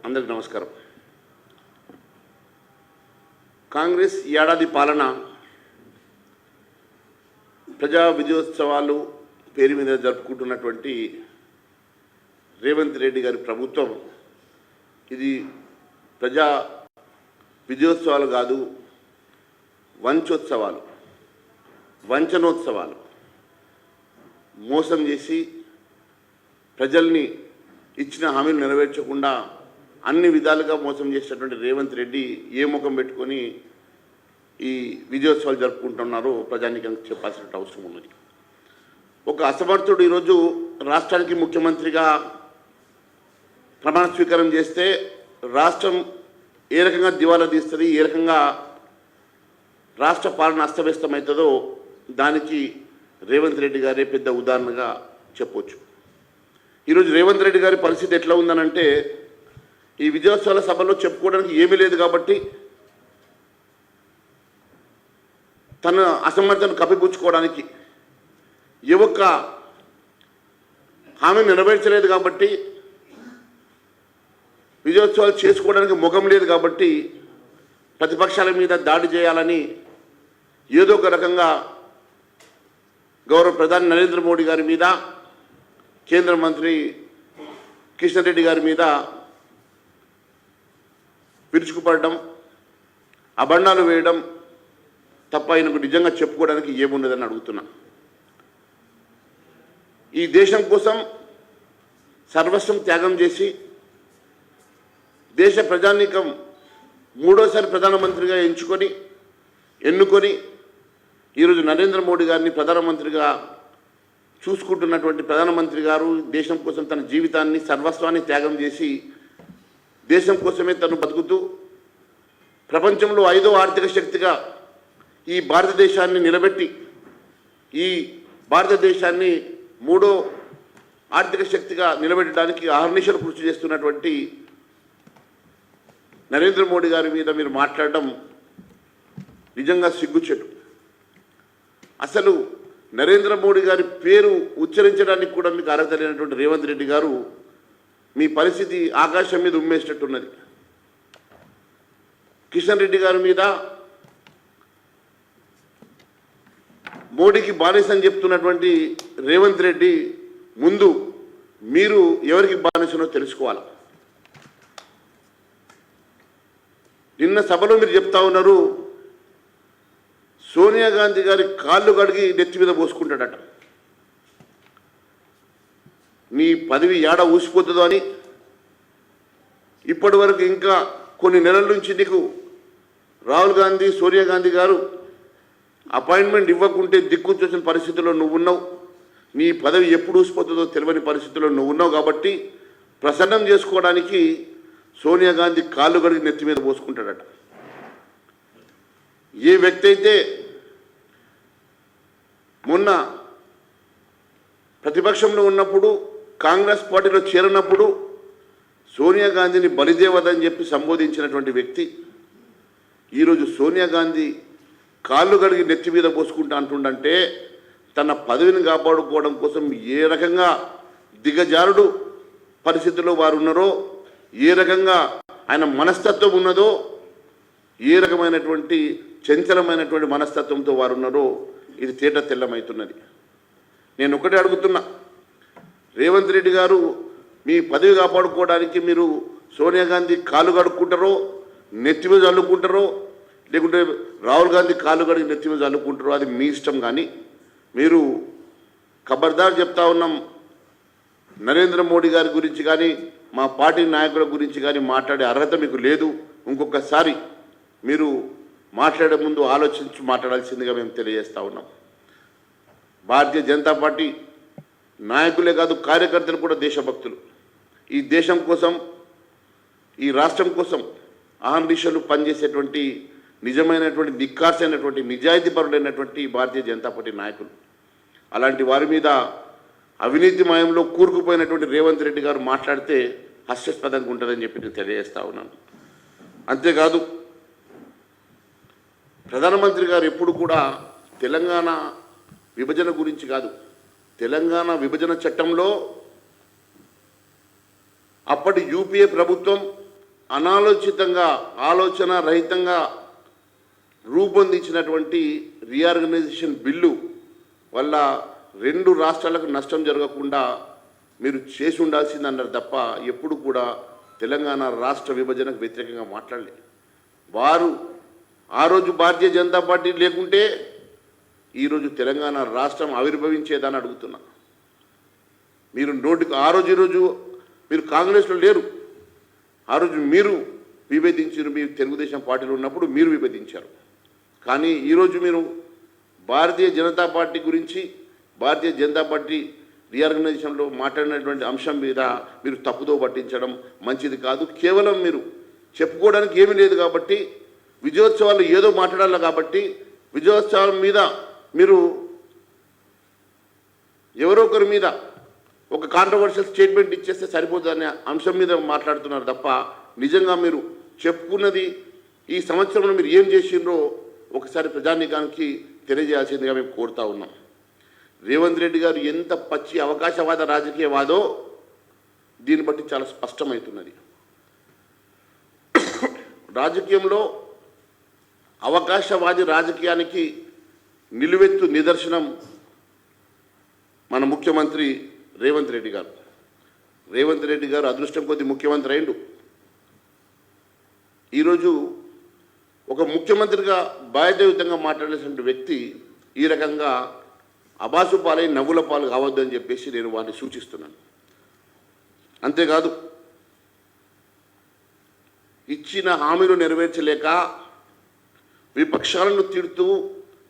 అందరికీ నమస్కారం. కాంగ్రెస్ ఏడాది పాలన ప్రజా విజయోత్సవాలు పేరు మీద జరుపుకుంటున్నటువంటి రేవంత్ రెడ్డి గారి ప్రభుత్వం ఇది ప్రజా విజయోత్సవాలు కాదు, వంచోత్సవాలు, వంచనోత్సవాలు. మోసం చేసి ప్రజల్ని ఇచ్చిన హామీలు నెరవేర్చకుండా అన్ని విధాలుగా మోసం చేసినటువంటి రేవంత్ రెడ్డి ఏ ముఖం పెట్టుకొని ఈ విజయోత్సవాలు జరుపుకుంటున్నారో ప్రజానికి చెప్పాల్సిన అవసరం ఉన్నది. ఒక అసమర్థుడు ఈరోజు రాష్ట్రానికి ముఖ్యమంత్రిగా ప్రమాణ స్వీకారం చేస్తే రాష్ట్రం ఏ రకంగా దివాలా తీస్తుంది, ఏ రకంగా రాష్ట్ర పాలన అస్తవ్యస్తమవుతుందో దానికి రేవంత్ రెడ్డి గారే పెద్ద ఉదాహరణగా చెప్పవచ్చు. ఈరోజు రేవంత్ రెడ్డి గారి పరిస్థితి ఎట్లా ఉందనంటే, ఈ విజయోత్సవాల సభలో చెప్పుకోవడానికి ఏమీ లేదు కాబట్టి తన అసమర్థతను కప్పిపుచ్చుకోవడానికి ఏ ఒక్క హామీ నెరవేర్చలేదు కాబట్టి, విజయోత్సవాలు చేసుకోవడానికి ముఖం లేదు కాబట్టి ప్రతిపక్షాల మీద దాడి చేయాలని ఏదో ఒక రకంగా గౌరవ ప్రధాని నరేంద్ర మోడీ గారి మీద, కేంద్ర మంత్రి కిషన్ రెడ్డి గారి మీద విరుచుకుపడడం, అబండాలు వేయడం తప్ప ఆయనకు నిజంగా చెప్పుకోవడానికి ఏమున్నదని అడుగుతున్నా. ఈ దేశం కోసం సర్వస్వం త్యాగం చేసి దేశ ప్రజానీకం మూడోసారి ప్రధానమంత్రిగా ఎన్నుకొని ఈరోజు నరేంద్ర మోడీ గారిని ప్రధానమంత్రిగా చూసుకుంటున్నటువంటి ప్రధానమంత్రి గారు దేశం కోసం తన జీవితాన్ని సర్వస్వాన్ని త్యాగం చేసి దేశం కోసమే తను బతుకుతూ ప్రపంచంలో 5వ ఆర్థిక శక్తిగా ఈ భారతదేశాన్ని నిలబెట్టి ఈ భారతదేశాన్ని 3వ ఆర్థిక శక్తిగా నిలబెట్టడానికి అహర్నిశలు కృషి చేస్తున్నటువంటి నరేంద్ర మోడీ గారి మీద మీరు మాట్లాడడం నిజంగా సిగ్గుచెట్టు. అసలు నరేంద్ర మోడీ గారి పేరు ఉచ్చరించడానికి కూడా మీకు అర్హత లేనటువంటి రేవంత్ రెడ్డి గారు మీ పరిస్థితి ఆకాశం మీద ఉమ్మేసినట్టున్నది. కిషన్ రెడ్డి గారి మీద మోడీకి బానిస అని చెప్తున్నటువంటి రేవంత్ రెడ్డి ముందు మీరు ఎవరికి బానిసనో తెలుసుకోవాలి. నిన్న సభలో మీరు చెప్తా ఉన్నారు, సోనియా గాంధీ గారి కాళ్ళు కడిగి నెత్తి మీద పోసుకుంటాడట. నీ పదవి ఏడ ఊసిపోతుందో అని ఇప్పటి వరకు ఇంకా కొన్ని నెలల నుంచి నీకు రాహుల్ గాంధీ, సోనియా గాంధీ గారు అపాయింట్మెంట్ ఇవ్వకుంటే దిక్కు చూసిన పరిస్థితుల్లో నువ్వు ఉన్నావు. నీ పదవి ఎప్పుడు ఊసిపోతుందో తెలియని పరిస్థితుల్లో నువ్వు ఉన్నావు కాబట్టి ప్రసన్నం చేసుకోవడానికి సోనియా గాంధీ కాళ్ళు కడిగి నెత్తి మీద పోసుకుంటాడట. ఏ వ్యక్తి అయితే మొన్న ప్రతిపక్షంలో ఉన్నప్పుడు కాంగ్రెస్ పార్టీలో చేరినప్పుడు సోనియా గాంధీని బలిదేవదని చెప్పి సంబోధించినటువంటి వ్యక్తి ఈరోజు సోనియా గాంధీ కాళ్ళు కడిగి నెత్తి మీద పోసుకుంటా అంటుండంటే తన పదవిని కాపాడుకోవడం కోసం ఏ రకంగా దిగజారుడు పరిస్థితుల్లో వారు ఉన్నారో, ఏ రకంగా ఆయన మనస్తత్వం ఉన్నదో, ఏ రకమైనటువంటి చంచలమైనటువంటి మనస్తత్వంతో వారు ఉన్నారో ఇది తేట తెల్లమవుతున్నది. నేను ఒకటే అడుగుతున్నా, రేవంత్ రెడ్డి గారు మీ పదవి కాపాడుకోవడానికి మీరు సోనియా గాంధీ కాళ్ళు కడుక్కుంటారో నెత్తి మీద చల్లుకుంటారో, లేకుంటే రాహుల్ గాంధీ కాళ్ళు కడిగి నెత్తి మీద చల్లుకుంటారో అది మీ ఇష్టం. కానీ మీరు ఖబర్దార్ చెప్తా ఉన్నాం, నరేంద్ర మోడీ గారి గురించి కానీ మా పార్టీ నాయకుల గురించి కానీ మాట్లాడే అర్హత మీకు లేదు. ఇంకొకసారి మీరు మాట్లాడే ముందు ఆలోచించి మాట్లాడాల్సిందిగా మేము తెలియజేస్తూ ఉన్నాం. భారతీయ జనతా పార్టీ నాయకులే కాదు, కార్యకర్తలు కూడా దేశభక్తులు. ఈ దేశం కోసం, ఈ రాష్ట్రం కోసం అహర్నిశలు పనిచేసేటువంటి నిజమైనటువంటి నిక్కార్సైనటువంటి నిజాయితీపరులైనటువంటి భారతీయ జనతా పార్టీ నాయకులు. అలాంటి వారి మీద అవినీతిమయంలో కూరుకుపోయినటువంటి రేవంత్ రెడ్డి గారు మాట్లాడితే హాస్యాస్పదంగా ఉంటుందని చెప్పి నేను తెలియజేస్తా ఉన్నాను. అంతేకాదు, ప్రధానమంత్రి గారు ఎప్పుడు కూడా తెలంగాణ విభజన గురించి కాదు, తెలంగాణ విభజన చట్టంలో అప్పటి యూపీఏ ప్రభుత్వం అనాలోచితంగా ఆలోచన రహితంగా రూపొందించినటువంటి రీఆర్గనైజేషన్ బిల్లు వల్ల 2 రాష్ట్రాలకు నష్టం జరగకుండా మీరు చేసి ఉండాల్సిందన్నారు తప్ప ఎప్పుడు కూడా తెలంగాణ రాష్ట్ర విభజనకు వ్యతిరేకంగా మాట్లాడలేదు. వారు ఆ రోజు భారతీయ జనతా పార్టీ లేకుంటే ఈరోజు తెలంగాణ రాష్ట్రం ఆవిర్భవించేదని అడుగుతున్నా. మీరు ఆ రోజు ఈరోజు మీరు కాంగ్రెస్లో లేరు. ఆ రోజు మీరు విభేదించారు. మీరు తెలుగుదేశం పార్టీలో ఉన్నప్పుడు మీరు విభేదించారు. కానీ ఈరోజు మీరు భారతీయ జనతా పార్టీ గురించి భారతీయ జనతా పార్టీ రీఆర్గనైజేషన్లో మాట్లాడినటువంటి అంశం మీద మీరు తప్పుదో పట్టించడం మంచిది కాదు. కేవలం మీరు చెప్పుకోవడానికి ఏమీ లేదు కాబట్టి విజయోత్సవాలు ఏదో మాట్లాడాలి కాబట్టి విజయోత్సవం మీద మీరు ఎవరో ఒకరి మీద ఒక కాంట్రవర్షియల్ స్టేట్మెంట్ ఇచ్చేస్తే సరిపోతుందనే అంశం మీద మాట్లాడుతున్నారు తప్ప నిజంగా మీరు చెప్పుకున్నది ఈ సంవత్సరంలో మీరు ఏం చేసిండ్రో ఒకసారి ప్రజానీకానికి తెలియజేయాల్సిందిగా మేము కోరుతా ఉన్నాం. రేవంత్ రెడ్డి గారు ఎంత పచ్చి అవకాశవాద రాజకీయవాదో దీన్ని బట్టి చాలా స్పష్టమవుతున్నది. రాజకీయంలో అవకాశవాది రాజకీయానికి నిలువెత్తు నిదర్శనం మన ముఖ్యమంత్రి రేవంత్ రెడ్డి గారు. రేవంత్ రెడ్డి గారు అదృష్టం కొద్ది ముఖ్యమంత్రి అయిండు. ఈరోజు ఒక ముఖ్యమంత్రిగా బాధ్యతాయుతంగా మాట్లాడేటువంటి వ్యక్తి ఈ రకంగా అబాసు పాలై నవ్వుల పాలు కావద్దని చెప్పేసి నేను వారిని సూచిస్తున్నాను. అంతేకాదు ఇచ్చిన హామీలు నెరవేర్చలేక విపక్షాలను తిడుతూ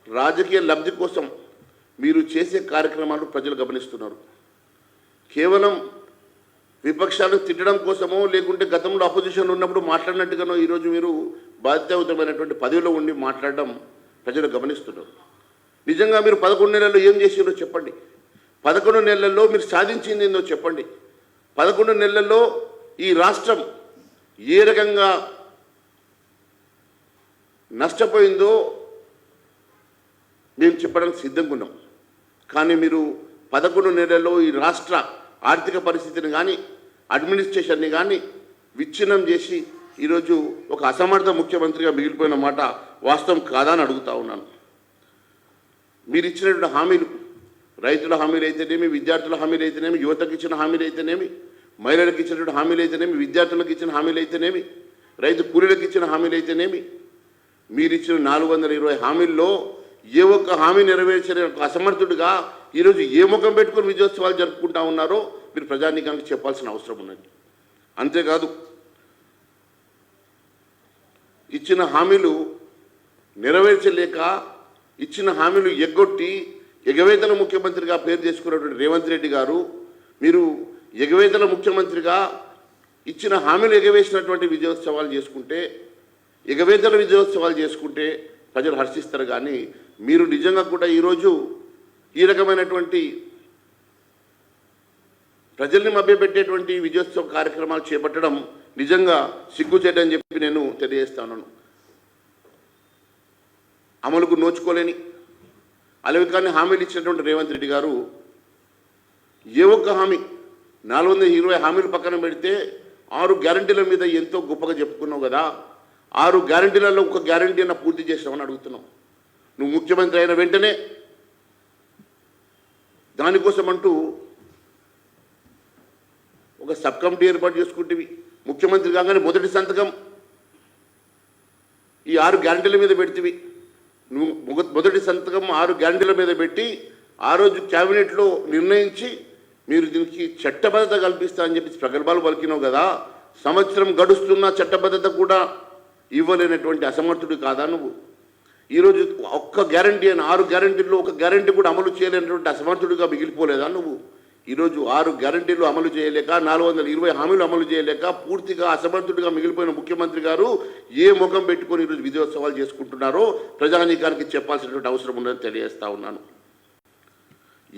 రాజకీయ లబ్ధి కోసం మీరు చేసే కార్యక్రమాలు ప్రజలు గమనిస్తున్నారు. కేవలం విపక్షాలను తిట్టడం కోసమో లేకుంటే గతంలో అపోజిషన్లో ఉన్నప్పుడు మాట్లాడినట్టుగానో ఈరోజు మీరు బాధ్యతాయుతమైనటువంటి పదవిలో ఉండి మాట్లాడడం ప్రజలు గమనిస్తున్నారు. నిజంగా మీరు 11 నెలల్లో ఏం చేసిరో చెప్పండి. 11 నెలల్లో మీరు సాధించింది ఏందో చెప్పండి. 11 నెలల్లో ఈ రాష్ట్రం ఏ రకంగా నష్టపోయిందో మేము చెప్పడానికి సిద్ధంగా ఉన్నాం. కానీ మీరు 11 నెలల్లో ఈ రాష్ట్ర ఆర్థిక పరిస్థితిని కానీ అడ్మినిస్ట్రేషన్ని కానీ విచ్ఛిన్నం చేసి ఈరోజు ఒక అసమర్థ ముఖ్యమంత్రిగా మిగిలిపోయిన మాట వాస్తవం కాదా అని అడుగుతా ఉన్నాను. మీరు ఇచ్చినటువంటి హామీలు రైతుల హామీలు అయితేనేమి, విద్యార్థుల హామీలు అయితేనేమి, యువతకు ఇచ్చిన హామీలు అయితేనేమి, మహిళలకు ఇచ్చినటువంటి హామీలు అయితేనేమి, విద్యార్థులకు ఇచ్చిన హామీలు అయితేనేమి, రైతు కూలీలకు ఇచ్చిన హామీలు అయితేనేమి, మీరు ఇచ్చిన 420 హామీల్లో ఏ ఒక్క హామీ నెరవేర్చని ఒక అసమర్థుడిగా ఈరోజు ఏ ముఖం పెట్టుకుని విజయోత్సవాలు జరుపుకుంటా ఉన్నారో మీరు ప్రజానీకానికి చెప్పాల్సిన అవసరం ఉన్నది. అంతేకాదు ఇచ్చిన హామీలు నెరవేర్చలేక ఇచ్చిన హామీలు ఎగ్గొట్టి ఎగవేతల ముఖ్యమంత్రిగా పేరు చేసుకున్నటువంటి రేవంత్ రెడ్డి గారు మీరు ఎగవేతల ముఖ్యమంత్రిగా ఇచ్చిన హామీలు ఎగవేసినటువంటి విజయోత్సవాలు చేసుకుంటే ఎగవేతల విజయోత్సవాలు చేసుకుంటే ప్రజలు హర్షిస్తారు. కానీ మీరు నిజంగా కూడా ఈరోజు ఈ రకమైనటువంటి ప్రజల్ని మభ్యపెట్టేటువంటి విజయోత్సవ కార్యక్రమాలు చేపట్టడం నిజంగా సిగ్గుచేటని చెప్పి నేను తెలియజేస్తాను. అమలుకు నోచుకోలేని అలవికాన్ని హామీలు ఇచ్చినటువంటి రేవంత్ రెడ్డి గారు ఏ ఒక్క హామీ 420 హామీలు పక్కన పెడితే 6 గ్యారంటీల మీద ఎంతో గొప్పగా చెప్పుకున్నావు కదా, 6 గ్యారంటీలలో ఒక గ్యారంటీ అన్న పూర్తి చేసినామని అడుగుతున్నాం. నువ్వు ముఖ్యమంత్రి అయిన వెంటనే దానికోసం అంటూ ఒక సబ్ కమిటీ ఏర్పాటు చేసుకుంటేవి. ముఖ్యమంత్రి కాగానే మొదటి సంతకం ఈ 6 గ్యారంటీల మీద పెడితివి. నువ్వు మొదటి సంతకం 6 గ్యారంటీల మీద పెట్టి ఆ రోజు క్యాబినెట్లో నిర్ణయించి మీరు దీనికి చట్టబద్ధత కల్పిస్తా అని చెప్పి ప్రగల్భాలు పలికినావు కదా. సంవత్సరం గడుస్తున్న చట్టబద్ధత కూడా ఇవ్వలేనటువంటి అసమర్థుడు కాదా నువ్వు? ఈరోజు ఒక్క గ్యారంటీ అయిన 6 గ్యారంటీల్లో ఒక గ్యారంటీ కూడా అమలు చేయలేనటువంటి అసమర్థుడిగా మిగిలిపోలేదా నువ్వు? ఈరోజు 6 గ్యారంటీలు అమలు చేయలేక 420 హామీలు అమలు చేయలేక పూర్తిగా అసమర్థుడిగా మిగిలిపోయిన ముఖ్యమంత్రి గారు ఏ ముఖం పెట్టుకొని ఈరోజు విజయోత్సవాలు చేసుకుంటున్నారో ప్రజానీకానికి చెప్పాల్సినటువంటి అవసరం ఉందని తెలియజేస్తా ఉన్నాను.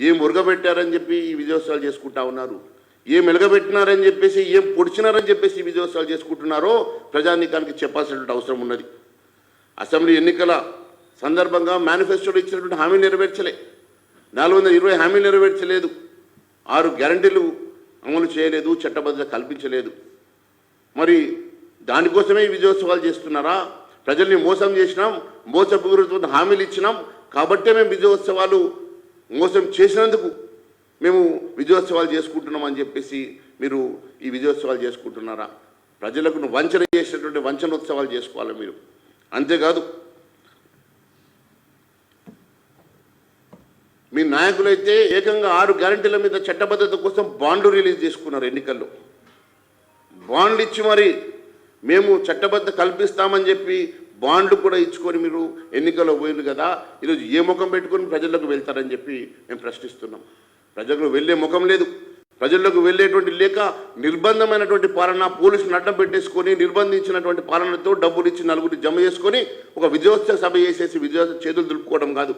ఏం ఉరగబెట్టారని చెప్పి ఈ విజయోత్సవాలు చేసుకుంటా ఉన్నారు, ఏం వెలగబెట్టినారని చెప్పేసి ఏం పొడిచినారని చెప్పేసి ఈ విజయోత్సవాలు చేసుకుంటున్నారో ప్రజానీకానికి చెప్పాల్సినటువంటి అవసరం ఉన్నది. అసెంబ్లీ ఎన్నికల సందర్భంగా మేనిఫెస్టోలో ఇచ్చినటువంటి హామీలు నెరవేర్చలే, 420 హామీలు నెరవేర్చలేదు, 6 గ్యారంటీలు అమలు చేయలేదు, చట్టబద్ధత కల్పించలేదు. మరి దానికోసమే ఈ విజయోత్సవాలు చేస్తున్నారా? ప్రజల్ని మోసం చేసినాం, మోసపూరిత హామీలు ఇచ్చినాం కాబట్టే మేము విజయోత్సవాలు మోసం చేసినందుకు మేము విజయోత్సవాలు చేసుకుంటున్నాం అని చెప్పేసి మీరు ఈ విజయోత్సవాలు చేసుకుంటున్నారా? ప్రజలకు వంచన చేసినటువంటి వంచనోత్సవాలు చేసుకోవాలి మీరు. అంతేకాదు మీ నాయకులైతే ఏకంగా 6 గ్యారంటీల మీద చట్టబద్ధత కోసం బాండ్లు రిలీజ్ చేసుకున్నారు. ఎన్నికల్లో బాండ్లు ఇచ్చి మరి మేము చట్టబద్ధ కల్పిస్తామని చెప్పి బాండ్లు కూడా ఇచ్చుకొని మీరు ఎన్నికల్లో పోయింది కదా. ఈరోజు ఏ ముఖం పెట్టుకొని ప్రజల్లోకి వెళ్తారని చెప్పి మేము ప్రశ్నిస్తున్నాం. ప్రజలకు వెళ్ళే ముఖం లేదు, ప్రజల్లోకి వెళ్ళేటువంటి లేక నిర్బంధమైనటువంటి పాలన, పోలీసులు అడ్డం పెట్టేసుకొని నిర్బంధించినటువంటి పాలనతో డబ్బులు ఇచ్చి నలుగురిని జమ చేసుకొని ఒక విజయోత్సవ సభ చేసేసి విజయోత్సవ చేతులు దులుపుకోవడం కాదు.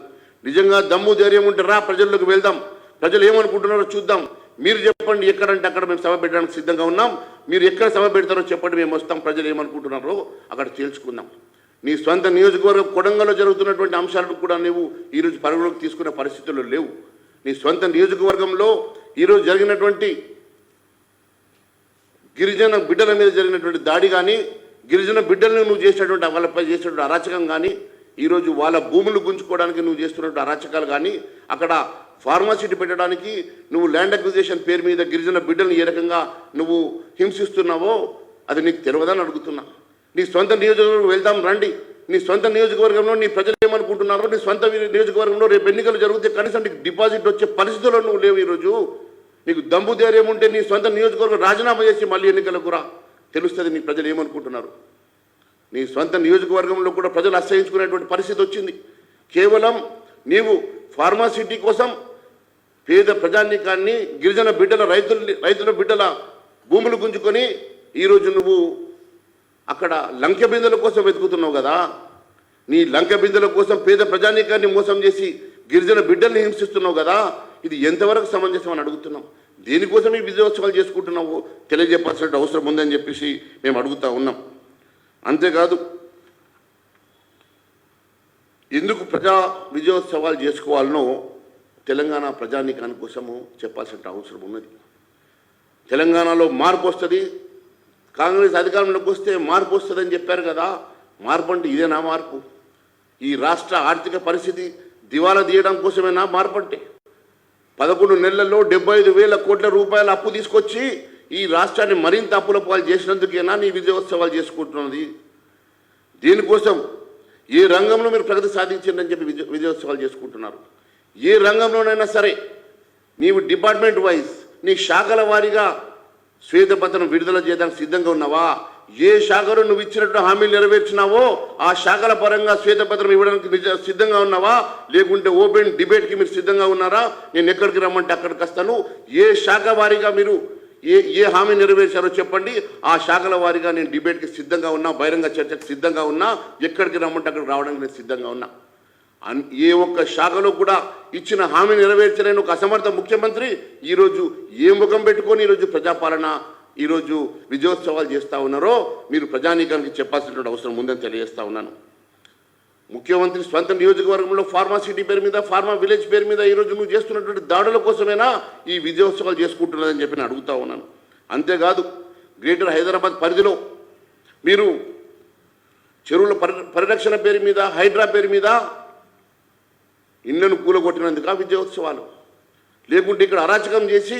నిజంగా దమ్ము ధైర్యం ఉంటే రా ప్రజల్లోకి వెళ్దాం, ప్రజలు ఏమనుకుంటున్నారో చూద్దాం. మీరు చెప్పండి ఎక్కడంటే అక్కడ మేము సభ పెట్టడానికి సిద్ధంగా ఉన్నాం, మీరు ఎక్కడ సభ పెడతారో చెప్పండి, మేము వస్తాం, ప్రజలు ఏమనుకుంటున్నారో అక్కడ తేల్చుకుందాం. నీ సొంత నియోజకవర్గం కొడంగల్లో జరుగుతున్నటువంటి అంశాలను కూడా నువ్వు ఈరోజు పరిగణలోకి తీసుకునే పరిస్థితుల్లో లేవు. నీ సొంత నియోజకవర్గంలో ఈరోజు జరిగినటువంటి గిరిజన బిడ్డల మీద జరిగినటువంటి దాడి కానీ, గిరిజన బిడ్డలను నువ్వు చేసినటువంటి వాళ్ళపై చేసినటువంటి అరాచకం కానీ, ఈరోజు వాళ్ళ భూములు గుంజుకోవడానికి నువ్వు చేస్తున్నటువంటి అరాచకాలు కానీ, అక్కడ ఫార్మాసిటీ పెట్టడానికి నువ్వు ల్యాండ్ అక్విజిషన్ పేరు మీద గిరిజన బిడ్డలను ఏ రకంగా నువ్వు హింసిస్తున్నావో అది నీకు తెలియదని అడుగుతున్నా. నీ సొంత నియోజకవర్గం వెళ్దాం రండి. నీ సొంత నియోజకవర్గంలో నీ ప్రజలు ఏమనుకుంటున్నారో, నీ సొంత నియోజకవర్గంలో రేపు ఎన్నికలు జరిగితే కనీసం నీకు డిపాజిట్ వచ్చే పరిస్థితుల్లో నువ్వు లేవు. ఈరోజు నీకు దమ్ము ధైర్యం ఉంటే నీ సొంత నియోజకవర్గం రాజీనామా చేసి మళ్ళీ ఎన్నికలకు రా, తెలుస్తుంది నీ ప్రజలు ఏమనుకుంటున్నారు. నీ సొంత నియోజకవర్గంలో కూడా ప్రజలు అసహించుకునేటువంటి పరిస్థితి వచ్చింది. కేవలం నీవు ఫార్మాసిటీ కోసం పేద ప్రజానీకాన్ని, గిరిజన బిడ్డల రైతుల బిడ్డల భూములు గుంజుకొని ఈరోజు నువ్వు అక్కడ లంకె బిందెల కోసం వెతుకుతున్నావు కదా. నీ లంకె బిందెల కోసం పేద ప్రజానీకాన్ని మోసం చేసి గిరిజన బిడ్డల్ని హింసిస్తున్నావు కదా. ఇది ఎంతవరకు సమంజసం అని అడుగుతున్నాం. దేనికోసం ఈ విజయోత్సవాలు చేసుకుంటున్నావు తెలియజెప్పాల్సిన అవసరం ఉందని చెప్పేసి మేము అడుగుతూ ఉన్నాం. అంతేకాదు ఎందుకు ప్రజా విజయోత్సవాలు చేసుకోవాలనో తెలంగాణ ప్రజానీకాని కోసము చెప్పాల్సిన అవసరం ఉన్నది. తెలంగాణలో మార్పు వస్తుంది, కాంగ్రెస్ అధికారంలోకి వస్తే మార్పు వస్తుందని చెప్పారు కదా. మార్పు అంటే ఇదేనా మార్పు? ఈ రాష్ట్ర ఆర్థిక పరిస్థితి దివాలా తీయడం కోసమేనా మార్పు అంటే? 11 నెలల్లో 75,000 కోట్ల రూపాయల అప్పు తీసుకొచ్చి ఈ రాష్ట్రాన్ని మరింత అప్పుల పాలు చేసినందుకేనా నీ విజయోత్సవాలు చేసుకుంటున్నది? దీనికోసం ఏ రంగంలో మీరు ప్రగతి సాధించిందని చెప్పి విజయోత్సవాలు చేసుకుంటున్నారు. ఏ రంగంలోనైనా సరే నీవు డిపార్ట్మెంట్ వైజ్ నీ శాఖల వారీగా శ్వేతపత్రం విడుదల చేయడానికి సిద్ధంగా ఉన్నావా? ఏ శాఖలో నువ్వు ఇచ్చినట్టు హామీలు నెరవేర్చినావో ఆ శాఖల పరంగా శ్వేతపత్రం ఇవ్వడానికి సిద్ధంగా ఉన్నావా? లేకుంటే ఓపెన్ డిబేట్కి మీరు సిద్ధంగా ఉన్నారా? నేను ఎక్కడికి రమ్మంటే అక్కడికి వస్తాను. ఏ శాఖ వారీగా మీరు ఏ హామీ నెరవేర్చారో చెప్పండి. ఆ శాఖల వారీగా నేను డిబేట్కి సిద్ధంగా ఉన్నా, బహిరంగ చర్చకు సిద్ధంగా ఉన్నా, ఎక్కడికి రమ్మంటే అక్కడికి రావడానికి నేను సిద్ధంగా ఉన్నా. ఏ ఒక్క శాఖలో కూడా ఇచ్చిన హామీ నెరవేర్చలేని ఒక అసమర్థ ముఖ్యమంత్రి ఈరోజు ఏ ముఖం పెట్టుకొని ఈరోజు ప్రజాపాలన ఈరోజు విజయోత్సవాలు చేస్తూ ఉన్నారో మీరు ప్రజానీకానికి చెప్పాల్సినటువంటి అవసరం ఉందని తెలియజేస్తూ ఉన్నాను. ముఖ్యమంత్రి స్వంత నియోజకవర్గంలో ఫార్మాసిటీ పేరు మీద, ఫార్మా విలేజ్ పేరు మీద ఈరోజు నువ్వు చేస్తున్నటువంటి దాడుల కోసమేనా ఈ విజయోత్సవాలు చేసుకుంటున్నదని చెప్పి నేను అడుగుతూ ఉన్నాను. అంతేకాదు గ్రేటర్ హైదరాబాద్ పరిధిలో మీరు చెరువుల పరిరక్షణ పేరు మీద, హైడ్రా పేరు మీద ఇళ్లను కూలగొట్టినందుక విజయోత్సవాలు? లేకుంటే ఇక్కడ అరాచకం చేసి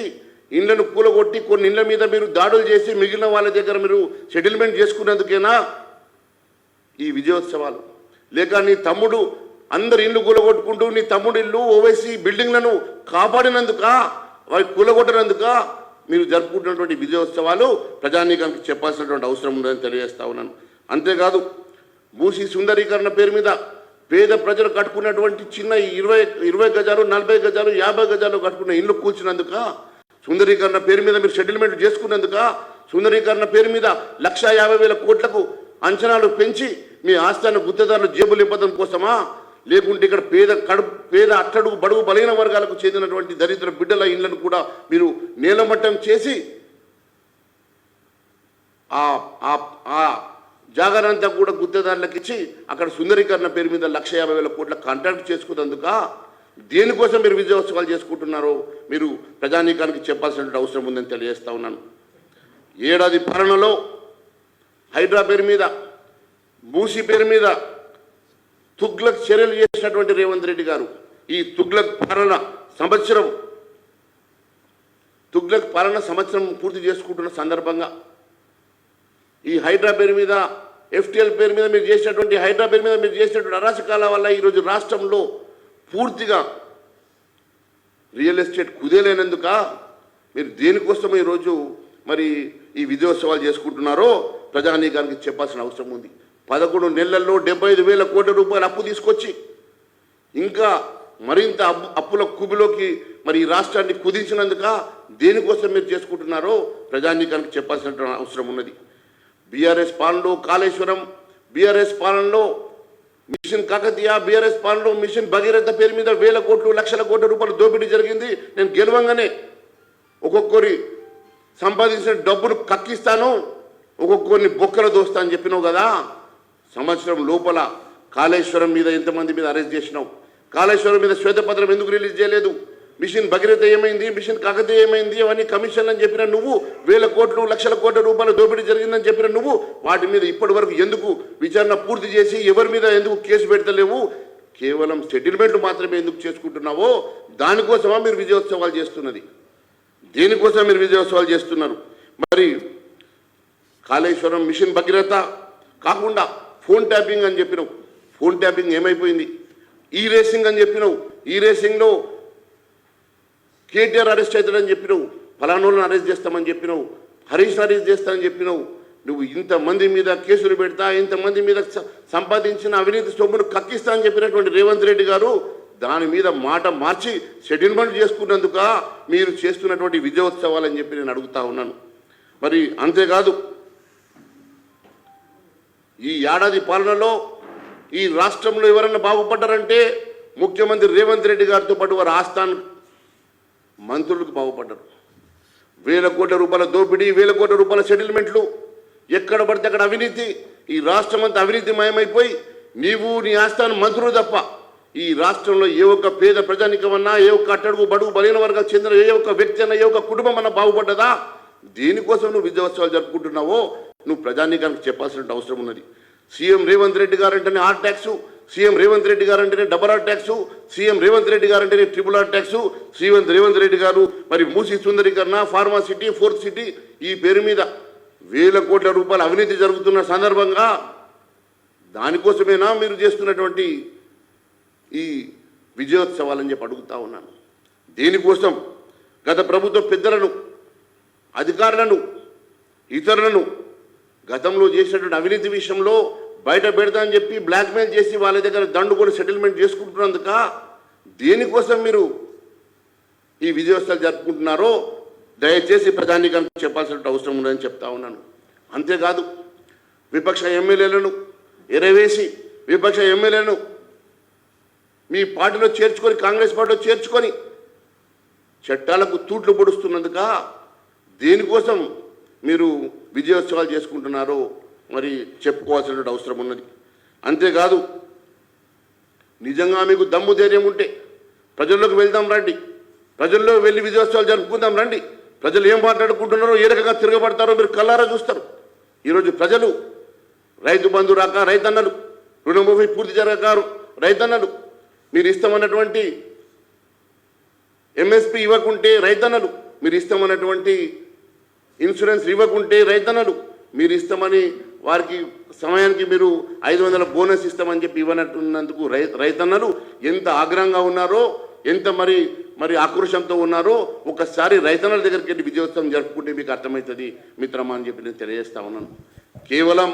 ఇళ్లను కూలగొట్టి కొన్ని ఇళ్ల మీద మీరు దాడులు చేసి మిగిలిన వాళ్ళ దగ్గర మీరు సెటిల్మెంట్ చేసుకునేందుకేనా ఈ విజయోత్సవాలు? లేక నీ తమ్ముడు అందరు ఇల్లు కూలగొట్టుకుంటూ నీ తమ్ముడు ఇల్లు ఓవైసీ బిల్డింగ్లను కాపాడినందుక, వారి కూలగొట్టినందుక మీరు జరుపుకుంటున్నటువంటి విజయోత్సవాలు ప్రజానీకానికి చెప్పాల్సినటువంటి అవసరం ఉందని తెలియజేస్తా ఉన్నాను. అంతేకాదు మూసీ సుందరీకరణ పేరు మీద పేద ప్రజలు కట్టుకున్నటువంటి చిన్న 20 గజాలు, 40 గజాలు, 50 గజాలు కట్టుకున్న ఇల్లు కూల్చినందుక, సుందరీకరణ పేరు మీద మీరు సెటిల్మెంట్ చేసుకున్నందుక, సుందరీకరణ పేరు మీద 1,50,000 కోట్లకు అంచనాలు పెంచి మీ ఆస్థాన గుత్తదారులు జేబులు నింపడం కోసమా? లేకుంటే ఇక్కడ పేద అట్టడుగు బడుగు బలైన వర్గాలకు చెందినటువంటి దరిద్ర బిడ్డల ఇళ్లను కూడా మీరు నేలమట్టం చేసి ఆ జాగానంతా కూడా గుత్తేదారులకు ఇచ్చి అక్కడ సుందరీకరణ పేరు మీద 1,50,000 కోట్ల కాంట్రాక్ట్ చేసుకున్నందుక దేనికోసం మీరు విజయోత్సవాలు చేసుకుంటున్నారో మీరు ప్రజానీకానికి చెప్పాల్సిన అవసరం ఉందని తెలియజేస్తా ఉన్నాను. ఏడాది పాలనలో హైడ్రా పేరు మీద, మూసీ పేరు మీద తుగ్లక్ చర్యలు చేసినటువంటి రేవంత్ రెడ్డి గారు ఈ తుగ్లక్ పాలన సంవత్సరం పూర్తి చేసుకుంటున్న సందర్భంగా ఈ హైడ్రా పేరు మీద, ఎఫ్టీఎల్ పేరు మీద మీరు చేసినటువంటి అరాచకాల వల్ల ఈరోజు రాష్ట్రంలో పూర్తిగా రియల్ ఎస్టేట్ కుదేలేనందుక మీరు దేనికోసం ఈరోజు మరి ఈ విజయోత్సవాలు చేసుకుంటున్నారో ప్రజానీకానికి చెప్పాల్సిన అవసరం ఉంది. 11 నెలల్లో 75,000 కోట్ల రూపాయలు అప్పు తీసుకొచ్చి ఇంకా మరింత అప్పుల కుబిలోకి మరి ఈ రాష్ట్రాన్ని కుదించినందుక దేనికోసం మీరు చేసుకుంటున్నారో ప్రజానీకానికి చెప్పాల్సిన అవసరం ఉన్నది. బీఆర్ఎస్ పాలనలో కాళేశ్వరం, బీఆర్ఎస్ పాలనలో మిషన్ కాకతీయ, బీఆర్ఎస్ పాలనలో మిషన్ భగీరథ పేరు మీద 1,000 కోట్లు, లక్షల కోట్ల రూపాయలు దోపిడీ జరిగింది. నేను గెలవంగానే ఒక్కొక్కరి సంపాదించిన డబ్బును కక్కిస్తాను, ఒక్కొక్కరిని బొక్కలు దోస్తా అని చెప్పినావు కదా. సంవత్సరం లోపల కాళేశ్వరం మీద ఎంతమంది మీద అరెస్ట్ చేసినావు? కాళేశ్వరం మీద శ్వేతపత్రం ఎందుకు రిలీజ్ చేయలేదు? మిషన్ భగీరథ ఏమైంది, మిషన్ కాకతీయ ఏమైంది, అవన్నీ కమిషన్లు అని చెప్పిన నువ్వు, 1,000 కోట్లు, లక్షల కోట్ల రూపాయలు దోపిడీ జరిగిందని చెప్పిన నువ్వు, వాటి మీద ఇప్పటి వరకు ఎందుకు విచారణ పూర్తి చేసి ఎవరి మీద ఎందుకు కేసు పెడతలేవు? కేవలం సెటిల్మెంట్లు మాత్రమే ఎందుకు చేసుకుంటున్నావో దానికోసమా మీరు విజయోత్సవాలు చేస్తున్నది? దేనికోసం మీరు విజయోత్సవాలు చేస్తున్నారు? మరి కాళేశ్వరం, మిషన్ భగీరథ కాకుండా ఫోన్ ట్యాపింగ్ అని చెప్పినావు. ఫోన్ ట్యాపింగ్ ఏమైపోయింది? ఈ రేసింగ్ అని చెప్పినావు. ఈ రేసింగ్లో కేటీఆర్ అరెస్ట్ అవుతాడని చెప్పినావు, ఫలానోళ్ళని అరెస్ట్ చేస్తామని చెప్పినావు, హరీష్ని అరెస్ట్ చేస్తామని చెప్పినావు. నువ్వు ఇంతమంది మీద కేసులు పెడతా, ఇంతమంది మీద సంపాదించిన అవినీతి సొమ్మును కక్కిస్తా అని చెప్పినటువంటి రేవంత్ రెడ్డి గారు దాని మీద మాట మార్చి సెటిల్మెంట్ చేసుకున్నందుక మీరు చేస్తున్నటువంటి విజయోత్సవాలని చెప్పి నేను అడుగుతా ఉన్నాను. మరి అంతేకాదు, ఈ ఏడాది పాలనలో ఈ రాష్ట్రంలో ఎవరన్నా బాగుపడ్డారంటే ముఖ్యమంత్రి రేవంత్ రెడ్డి గారితో పాటు వారి ఆస్థాన్ మంత్రులకు బాగుపడ్డారు. 1,000 కోట్ల రూపాయల దోపిడీ, 1,000 కోట్ల రూపాయల సెటిల్మెంట్లు, ఎక్కడ పడితే అక్కడ అవినీతి. ఈ రాష్ట్రం అంతా అవినీతిమయమైపోయి నీవు నీ ఆస్థాన మంత్రులు తప్ప ఈ రాష్ట్రంలో ఏ ఒక్క పేద ప్రజానికమన్నా, ఏ ఒక్క అట్టడుగు బడుగు బలైన వర్గాలకు చెందిన ఏ ఒక్క వ్యక్తి అన్నా, ఏ ఒక్క కుటుంబం అన్నా బాగుపడ్డదా? దేనికోసం నువ్వు విజయోత్సవాలు జరుపుకుంటున్నావో నువ్వు ప్రజానీకానికి చెప్పాల్సిన అవసరం ఉన్నది. సీఎం రేవంత్ రెడ్డి గారంటేనే R tax, CM Revanth Reddy గారంటేనే double R tax, CM Revanth Reddy గారంటేనే triple R tax. CM Revanth Reddy garu మరి మూసీ సుందరీకరణ, ఫార్మా సిటీ, ఫోర్త్ సిటీ ఈ పేరు మీద 1,000 కోట్ల రూపాయల అవినీతి జరుగుతున్న సందర్భంగా దానికోసమేనా మీరు చేస్తున్నటువంటి ఈ విజయోత్సవాలని చెప్పి అడుగుతా ఉన్నాను. దేనికోసం? గత ప్రభుత్వ పెద్దలను, అధికారులను, ఇతరులను గతంలో చేసినటువంటి అవినీతి విషయంలో బయట పెడతా అని చెప్పి బ్లాక్మెయిల్ చేసి వాళ్ళ దగ్గర దండు కూడా సెటిల్మెంట్ చేసుకుంటున్నందుక దేనికోసం మీరు ఈ విజయోత్సవాలు జరుపుకుంటున్నారో దయచేసి ప్రజానీకానికి చెప్పాల్సిన అవసరం ఉందని చెప్తా ఉన్నాను. అంతేకాదు, విపక్ష ఎమ్మెల్యేలను ఎరవేసి విపక్ష ఎమ్మెల్యేలను మీ పార్టీలో చేర్చుకొని, కాంగ్రెస్ పార్టీలో చేర్చుకొని చట్టాలకు తూట్లు పొడుస్తున్నందుక దేనికోసం మీరు విజయోత్సవాలు చేసుకుంటున్నారో మరి చెప్పుకోవాల్సిన అవసరం ఉన్నది. అంతేకాదు, నిజంగా మీకు దమ్ము ధైర్యం ఉంటే ప్రజల్లోకి వెళ్దాం రండి, ప్రజల్లో వెళ్ళి విజయోత్సవాలు జరుపుకుందాం రండి. ప్రజలు ఏం మాట్లాడుకుంటున్నారో, ఏ రకంగా తిరగబడతారో మీరు కళ్ళారా చూస్తారు. ఈరోజు ప్రజలు రైతు బంధు రాక రైతన్నలు, రుణమాఫీ పూర్తి జరగక రైతన్నలు, మీరు ఇస్తామన్నటువంటి ఎంఎస్పి ఇవ్వకుంటే రైతన్నలు, మీరు ఇస్తామన్నటువంటి ఇన్సూరెన్స్ ఇవ్వకుంటే రైతన్నలు, మీరు ఇస్తామని వారికి సమయానికి మీరు 500 బోనస్ ఇస్తామని చెప్పి ఇవ్వనట్టున్నందుకు రైతన్నలు ఎంత ఆగ్రహంగా ఉన్నారో, ఎంత మరి ఆక్రోశంతో ఉన్నారో ఒకసారి రైతన్నల దగ్గరికి వెళ్ళి విజయోత్సవం జరుపుకుంటే మీకు అర్థమవుతుంది మిత్రమా అని చెప్పి నేను తెలియజేస్తా ఉన్నాను. కేవలం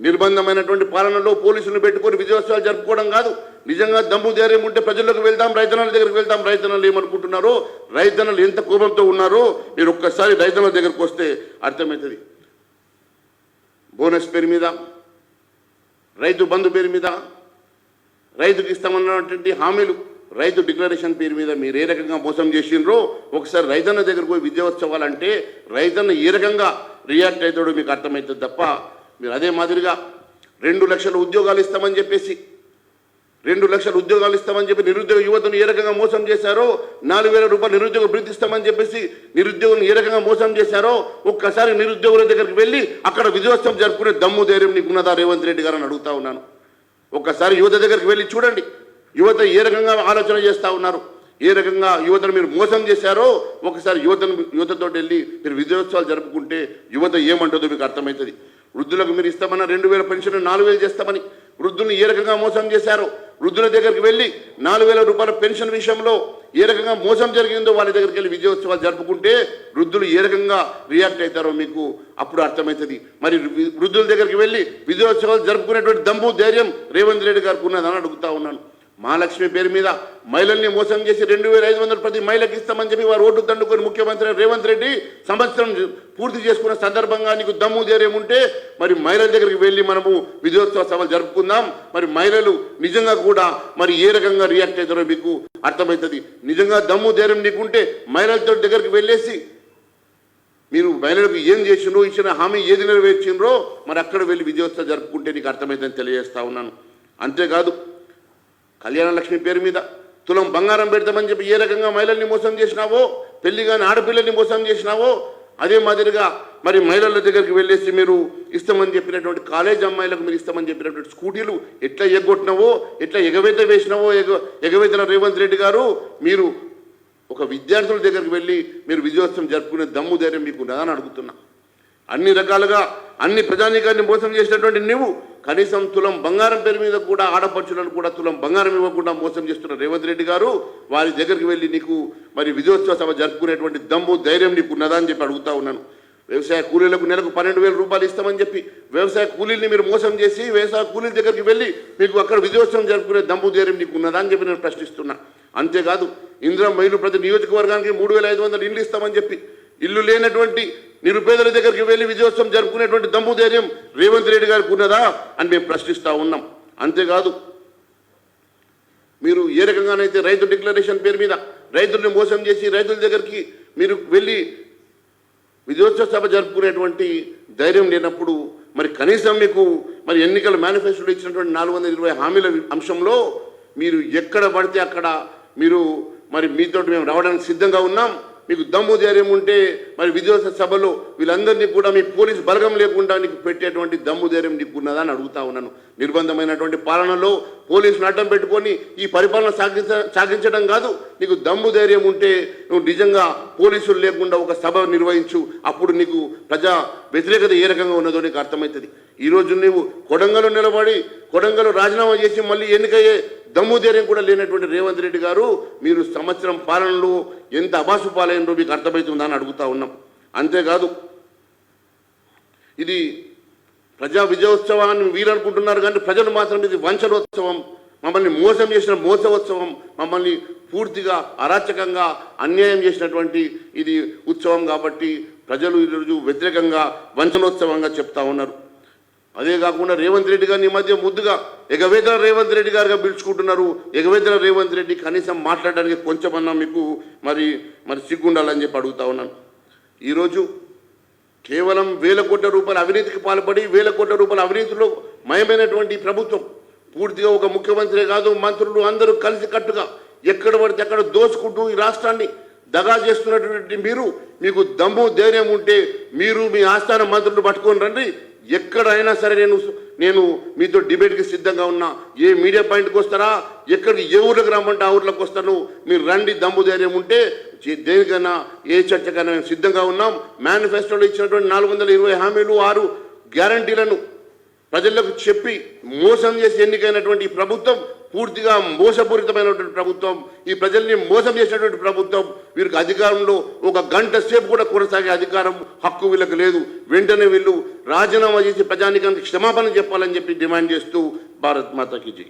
నిర్బంధమైనటువంటి పాలనలో పోలీసులను పెట్టుకొని విజయోత్సవాలు జరుపుకోవడం కాదు. నిజంగా దమ్ము ధైర్యం ఉంటే ప్రజల్లోకి వెళ్దాం, రైతన్నల దగ్గరికి వెళ్దాం. రైతన్నలు ఏమనుకుంటున్నారో, రైతన్నలు ఎంత కోపంతో ఉన్నారో మీరు ఒక్కసారి రైతన్నల దగ్గరికి వస్తే అర్థమవుతుంది. బోనస్ పేరు మీద, రైతు బంధు పేరు మీద, రైతుకి ఇస్తామన్నటువంటి హామీలు, రైతు డిక్లరేషన్ పేరు మీద మీరు ఏ రకంగా మోసం చేసిండ్రో ఒకసారి రైతన్న దగ్గరకు పోయి విజయోత్సవాలు అంటే రైతన్న ఏ రకంగా రియాక్ట్ అవుతాడో మీకు అర్థమవుతుంది తప్ప మీరు అదే మాదిరిగా 2 లక్షల ఉద్యోగాలు ఇస్తామని చెప్పేసి 2 లక్షల ఉద్యోగాలు ఇస్తామని చెప్పి నిరుద్యోగ యువతను ఏ రకంగా మోసం చేశారో, 4,000 రూపాయలు నిరుద్యోగ భృతి ఇస్తామని చెప్పేసి నిరుద్యోగులను ఏ రకంగా మోసం చేశారో ఒక్కసారి నిరుద్యోగుల దగ్గరికి వెళ్ళి అక్కడ విజయోత్సవం జరుపుకునే దమ్ము ధైర్యం నీకున్నదా రేవంత్ రెడ్డి గారు అని అడుగుతా ఉన్నాను. ఒక్కసారి యువత దగ్గరికి వెళ్ళి చూడండి, యువత ఏ రకంగా ఆలోచన చేస్తూ ఉన్నారు, ఏ రకంగా యువతను మీరు మోసం చేశారో ఒకసారి యువతతో వెళ్ళి మీరు విజయోత్సవాలు జరుపుకుంటే యువత ఏమంటుందో మీకు అర్థమవుతుంది. వృద్ధులకు మీరు ఇస్తామన్న 2,000 పెన్షన్ 4,000 చేస్తామని వృద్ధుల్ని ఏ రకంగా మోసం చేశారో, వృద్ధుల దగ్గరికి వెళ్ళి 4,000 రూపాయల పెన్షన్ విషయంలో ఏ రకంగా మోసం జరిగిందో వాళ్ళ దగ్గరికి వెళ్ళి విజయోత్సవాలు జరుపుకుంటే వృద్ధులు ఏ రకంగా రియాక్ట్ అవుతారో మీకు అప్పుడు అర్థమవుతుంది. మరి వృద్ధుల దగ్గరికి వెళ్ళి విజయోత్సవాలు జరుపుకునేటువంటి దమ్ము ధైర్యం రేవంత్ రెడ్డి గారికి ఉన్నదని అడుగుతా ఉన్నాను. మహాలక్ష్మి పేరు మీద మహిళల్ని మోసం చేసి 2,500 ప్రతి మహిళకి ఇస్తామని చెప్పి వారు ఓటు దండుకొని ముఖ్యమంత్రి రేవంత్ రెడ్డి సంవత్సరం పూర్తి చేసుకున్న సందర్భంగా నీకు దమ్ము ధైర్యం ఉంటే మరి మహిళల దగ్గరికి వెళ్ళి మనము విజయోత్సవ సభలు జరుపుకుందాం. మరి మహిళలు నిజంగా కూడా మరి ఏ రకంగా రియాక్ట్ అవుతారో మీకు అర్థమవుతుంది. నిజంగా దమ్ము ధైర్యం నీకుంటే మహిళలతో దగ్గరికి వెళ్ళేసి మీరు మహిళలకు ఏం చేసినో, ఇచ్చిన హామీ ఏది నెరవేర్చిండ్రో మరి అక్కడ వెళ్ళి విజయోత్సవం జరుపుకుంటే నీకు అర్థమవుతుందని తెలియజేస్తా ఉన్నాను. అంతేకాదు, కళ్యాణ లక్ష్మి పేరు మీద తులం బంగారం పెడతామని చెప్పి ఏ రకంగా మహిళల్ని మోసం చేసినావో, పెళ్లి కానీ ఆడపిల్లల్ని మోసం చేసినావో అదే మాదిరిగా మరి మహిళల దగ్గరికి వెళ్ళేసి మీరు ఇస్తామని చెప్పినటువంటి కాలేజ్ అమ్మాయిలకు మీరు ఇస్తామని చెప్పినటువంటి స్కూటీలు ఎట్లా ఎగ్గొట్టినావో, ఎట్లా ఎగవేత వేసినావో ఎగవేతల రేవంత్ రెడ్డి గారు మీరు ఒక విద్యార్థుల దగ్గరికి వెళ్ళి మీరు విజయోత్సవం జరుపుకునే దమ్ము ధైర్యం మీకు ఉన్నదని అడుగుతున్నా. అన్ని రకాలుగా అన్ని ప్రజానీకాన్ని మోసం చేసినటువంటి నువ్వు కనీసం తులం బంగారం పేరు మీద కూడా ఆడపడుచులను కూడా తులం బంగారం ఇవ్వకుండా మోసం చేస్తున్న రేవంత్ రెడ్డి గారు వారి దగ్గరికి వెళ్ళి నీకు మరి విజయోత్సవ సభ జరుపుకునేటువంటి దమ్ము ధైర్యం నీకు ఉన్నదా అని చెప్పి అడుగుతా ఉన్నాను. వ్యవసాయ కూలీలకు నెలకు 12,000 రూపాయలు ఇస్తామని చెప్పి వ్యవసాయ కూలీల్ని మీరు మోసం చేసి వ్యవసాయ కూలీల దగ్గరికి వెళ్ళి మీకు అక్కడ విజయోత్సవం జరుపుకునే దమ్ము ధైర్యం నీకు ఉన్నదా అని చెప్పి నేను ప్రశ్నిస్తున్నా. అంతేకాదు, ఇందిరా మహిళలు ప్రతి నియోజకవర్గానికి 3,500 ఇల్లు ఇస్తామని చెప్పి ఇల్లు లేనటువంటి నిరుపేదల దగ్గరికి వెళ్ళి విజయోత్సవం జరుపుకునేటువంటి దమ్ము ధైర్యం రేవంత్ రెడ్డి గారికి ఉన్నదా అని మేము ప్రశ్నిస్తూ ఉన్నాం. అంతేకాదు, మీరు ఏ రకంగానైతే రైతు డిక్లరేషన్ పేరు మీద రైతుల్ని మోసం చేసి రైతుల దగ్గరికి మీరు వెళ్ళి విజయోత్సవ సభ జరుపుకునేటువంటి ధైర్యం లేనప్పుడు మరి కనీసం మీకు మరి ఎన్నికల మేనిఫెస్టోలో ఇచ్చినటువంటి 420 హామీల అంశంలో మీరు ఎక్కడ పడితే అక్కడ మీరు మరి మీతో మేము రావడానికి సిద్ధంగా ఉన్నాం, మీకు దమ్ము ధైర్యం ఉంటే మరి విజయోత్సవ సభలో వీళ్ళందరినీ కూడా మీ పోలీస్ బలగం లేకుండా నీకు పెట్టేటువంటి దమ్ము ధైర్యం నీకు ఉన్నదా అని అడుగుతా ఉన్నాను. నిర్బంధమైనటువంటి పాలనలో పోలీసులు అడ్డం పెట్టుకొని ఈ పరిపాలన సాగించడం కాదు, నీకు దమ్ము ధైర్యం ఉంటే నువ్వు నిజంగా పోలీసులు లేకుండా ఒక సభ నిర్వహించు, అప్పుడు నీకు ప్రజా వ్యతిరేకత ఏ రకంగా ఉన్నదో నీకు అర్థమవుతుంది. ఈరోజు నువ్వు కొడంగల్లో నిలబడి కొడంగల్లో రాజీనామా చేసి మళ్ళీ ఎన్నికయ్యే దమ్ము ధైర్యం కూడా లేనటువంటి రేవంత్ రెడ్డి గారు మీరు సంవత్సరం పాలనలో ఎంత అబాసు పాలైనరో మీకు అర్థమవుతుందా అని అడుగుతా ఉన్నాం. అంతేకాదు, ఇది ప్రజా విజయోత్సవాన్ని వీరు అనుకుంటున్నారు కానీ ప్రజలు మాత్రం ఇది వంచనోత్సవం, మమ్మల్ని మోసం చేసిన మోసోత్సవం, మమ్మల్ని పూర్తిగా అరాచకంగా అన్యాయం చేసినటువంటి ఇది ఉత్సవం కాబట్టి ప్రజలు ఈరోజు వ్యతిరేకంగా వంచనోత్సవంగా చెప్తా ఉన్నారు. అదే కాకుండా రేవంత్ రెడ్డి గారిని ఈ మధ్య ముద్దుగా ఎగవేతల రేవంత్ రెడ్డి గారుగా పిలుచుకుంటున్నారు. ఎగవేతల రేవంత్ రెడ్డి కనీసం మాట్లాడడానికి కొంచెమన్నా మీకు మరి సిగ్గుండాలని చెప్పి అడుగుతా ఉన్నాను. ఈరోజు కేవలం 1,000 కోట్ల రూపాయల అవినీతికి పాల్పడి 1,000 కోట్ల రూపాయల అవినీతిలో మయమైనటువంటి ప్రభుత్వం పూర్తిగా ఒక ముఖ్యమంత్రి కాదు, మంత్రులు అందరూ కలిసి కట్టుగా ఎక్కడ పడితే అక్కడ దోచుకుంటూ ఈ రాష్ట్రాన్ని దగా చేస్తున్నటువంటి మీకు దమ్ము ధైర్యం ఉంటే మీరు మీ ఆస్థాన మంత్రులు పట్టుకొని రండి, ఎక్కడైనా సరే నేను మీతో డిబేట్కి సిద్ధంగా ఉన్నా. ఏ మీడియా పాయింట్కి వస్తారా, ఎక్కడికి ఏ ఊర్లకు రమ్మంటే ఆ ఊర్లకు వస్తాను, మీరు రండి, దమ్ము ధైర్యం ఉంటే దేనికైనా ఏ చర్చకైనా మేము సిద్ధంగా ఉన్నాం. మేనిఫెస్టోలో ఇచ్చినటువంటి 420 హామీలు 6 గ్యారంటీలను ప్రజలకు చెప్పి మోసం చేసి ఎన్నికైనటువంటి ఈ ప్రభుత్వం పూర్తిగా మోసపూరితమైనటువంటి ప్రభుత్వం, ఈ ప్రజల్ని మోసం చేసినటువంటి ప్రభుత్వం. వీరికి అధికారంలో 1 గంట సేపు కూడా కొనసాగే అధికారం హక్కు వీళ్ళకి లేదు. వెంటనే వీళ్ళు రాజీనామా చేసి ప్రజానికానికి క్షమాపణ చెప్పాలని చెప్పి డిమాండ్ చేస్తూ భారత్ మాతాకి జై.